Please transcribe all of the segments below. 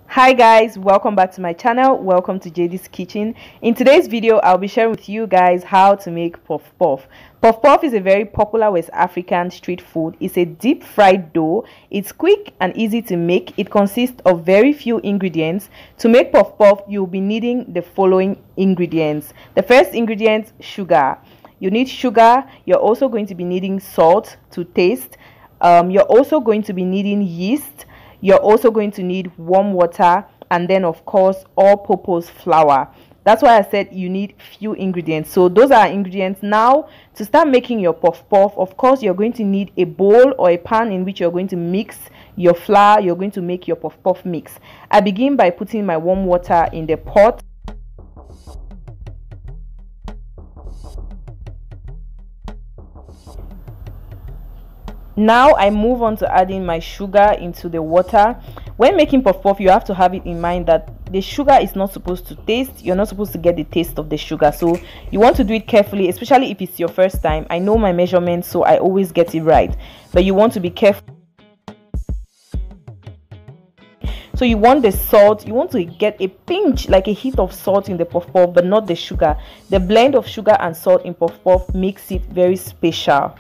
Hi guys, welcome back to my channel. Welcome to JD's Kitchen. In today's video, I'll be sharing with you guys how to make puff puff. Puff puff is a very popular West African street food. It's a deep fried dough. It's quick and easy to make. It consists of very few ingredients. To make puff puff, you'll be needing the following ingredients. The first ingredient, sugar. You need sugar. You're also going to be needing salt to taste. You're also going to be needing yeast. You're also going to need warm water, and then of course all-purpose flour. That's why I said you need few ingredients. So those are ingredients. Now to start making your puff puff, of course you're going to need a bowl or a pan in which you're going to mix your flour. You're going to make your puff puff mix. I begin by putting my warm water in the pot. Now I move on to adding my sugar into the water. When making puff puff, you have to have it in mind that the sugar is not supposed to taste. You're not supposed to get the taste of the sugar, so you want to do it carefully, especially if it's your first time. I know my measurements, so I always get it right, but you want to be careful. So you want the salt, you want to get a pinch, like a hit of salt in the puff puff, but not the sugar. The blend of sugar and salt in puff puff makes it very special.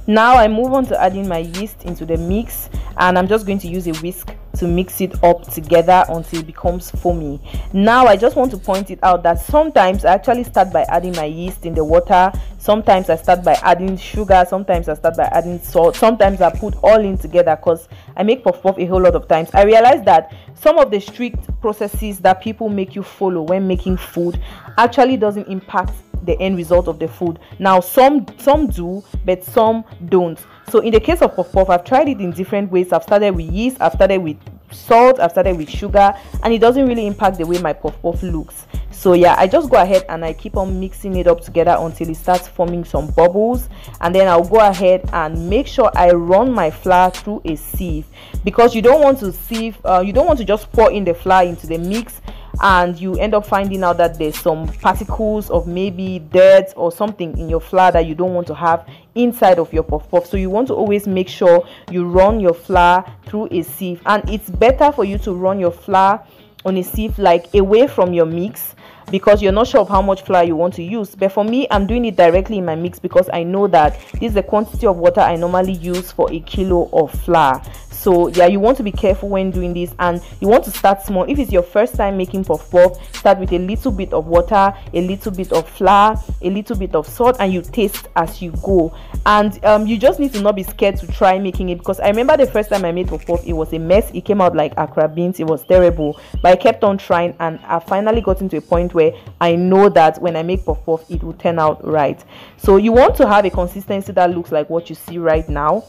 Now I move on to adding my yeast into the mix, and I'm just going to use a whisk to mix it up together until it becomes foamy. Now I just want to point it out that sometimes I actually start by adding my yeast in the water, sometimes I start by adding sugar, sometimes I start by adding salt, sometimes I put all in together because I make puff puff a whole lot of times. I realize that some of the strict processes that people make you follow when making food actually doesn't impact the end result of the food. Now some do, but some don't. So in the case of puff puff, I've tried it in different ways. I've started with yeast, I've started with salt, I've started with sugar, and it doesn't really impact the way my puff puff looks. So yeah, I just go ahead and I keep on mixing it up together until it starts forming some bubbles, and then I'll go ahead and make sure I run my flour through a sieve, because you don't want to sieve, you don't want to just pour in the flour into the mix and you end up finding out that there's some particles of maybe dirt or something in your flour that you don't want to have inside of your puff puff. So you want to always make sure you run your flour through a sieve, and it's better for you to run your flour on a sieve like away from your mix, because you're not sure of how much flour you want to use. But for me, I'm doing it directly in my mix because I know that this is the quantity of water I normally use for a kilo of flour. So yeah, you want to be careful when doing this, and you want to start small. If it's your first time making puff puff, start with a little bit of water, a little bit of flour, a little bit of salt, and you taste as you go. And you just need to not be scared to try making it, because I remember the first time I made puff puff, it was a mess. It came out like Accra beans. It was terrible, but I kept on trying, and I finally got into a point where I know that when I make puff puff, it will turn out right. So you want to have a consistency that looks like what you see right now,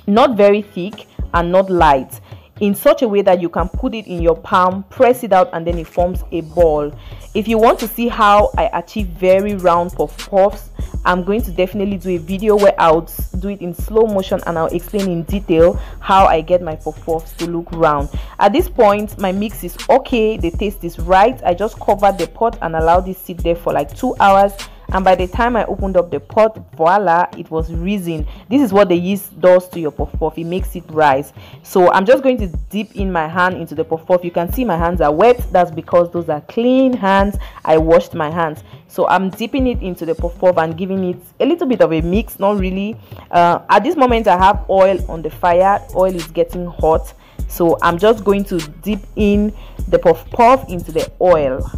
not very thick and not light, in such a way that you can put it in your palm, press it out, and then it forms a ball. If you want to see how I achieve very round puff puffs, I'm going to definitely do a video where I'll do it in slow motion and I'll explain in detail how I get my puff puffs to look round. At this point, my mix is okay, the taste is right. I just covered the pot and allowed it sit there for like 2 hours, and by the time I opened up the pot, voila, it was rising. This is what the yeast does to your puff puff. It makes it rise. So I'm just going to dip in my hand into the puff puff. You can see my hands are wet. That's because those are clean hands. I washed my hands. So I'm dipping it into the puff puff and giving it a little bit of a mix, not really. At this moment, I have oil on the fire. Oil is getting hot, so I'm just going to dip in the puff puff into the oil.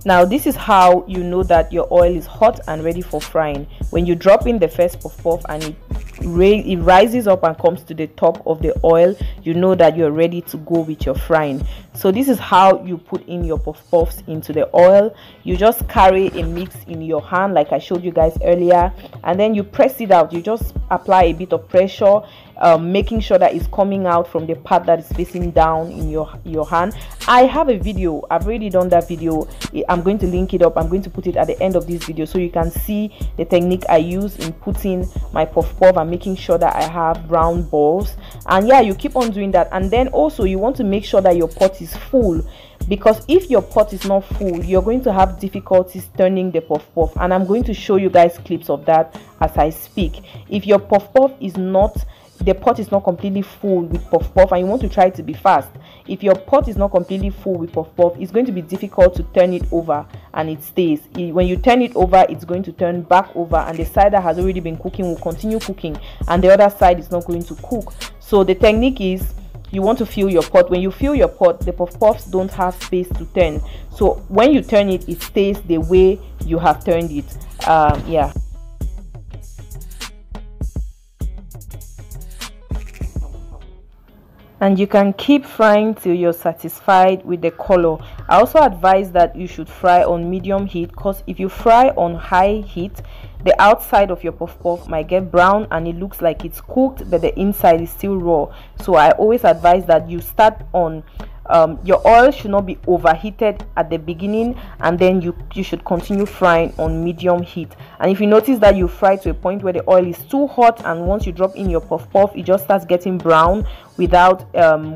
Now this is how you know that your oil is hot and ready for frying. When you drop in the first puff puff and it rises up and comes to the top of the oil, you know that you're ready to go with your frying. So this is how you put in your puff puffs into the oil. You just carry a mix in your hand like I showed you guys earlier, and then you press it out. You just apply a bit of pressure, making sure that it's coming out from the part that is facing down in your hand. I have a video, I've already done that video. I'm going to link it up. I'm going to put it at the end of this video so you can see the technique I use in putting my puff puff and making sure that I have round balls. And yeah, you keep on doing that. And then also you want to make sure that your pot is full, because if your pot is not full, you're going to have difficulties turning the puff puff, and I'm going to show you guys clips of that as I speak. If your puff puff is not, the pot is not completely full with puff puff, and you want to try to be fast, if your pot is not completely full with puff puff, it's going to be difficult to turn it over and it stays. When you turn it over, it's going to turn back over, and the side that has already been cooking will continue cooking, and the other side is not going to cook. So the technique is, you want to fill your pot. When you fill your pot, the puff puffs don't have space to turn, so when you turn it, it stays the way you have turned it. Yeah. And you can keep frying till you're satisfied with the color. I also advise that you should fry on medium heat, because if you fry on high heat, the outside of your puff puff might get brown and it looks like it's cooked, but the inside is still raw. So I always advise that you start on your oil should not be overheated at the beginning, and then you should continue frying on medium heat. And if you notice that you fry to a point where the oil is too hot, and once you drop in your puff puff, it just starts getting brown without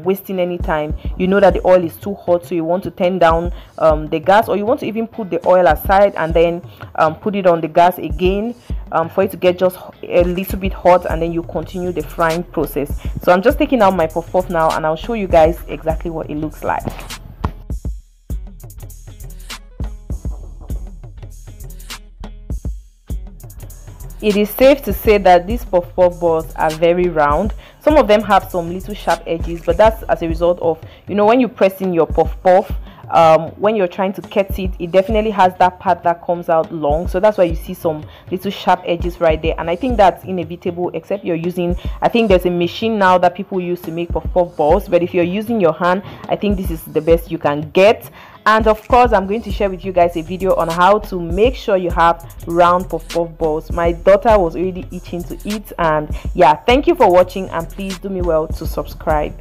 wasting any time, you know that the oil is too hot. So you want to turn down the gas, or you want to even put the oil aside and then put it on the gas again for it to get just a little bit hot, and then you continue the frying process. So I'm just taking out my puff puff now, and I'll show you guys exactly what it looks like. It is safe to say that these puff puff balls are very round. Some of them have some little sharp edges, but that's as a result of, you know, when you press in your puff puff, when you're trying to cut it, it definitely has that part that comes out long, so that's why you see some little sharp edges right there. And I think that's inevitable, except you're using, I think there's a machine now that people use to make puff puff balls, but if you're using your hand, I think this is the best you can get. And of course, I'm going to share with you guys a video on how to make sure you have round puff puff balls. My daughter was already itching to eat. And yeah, thank you for watching, and please do me well to subscribe.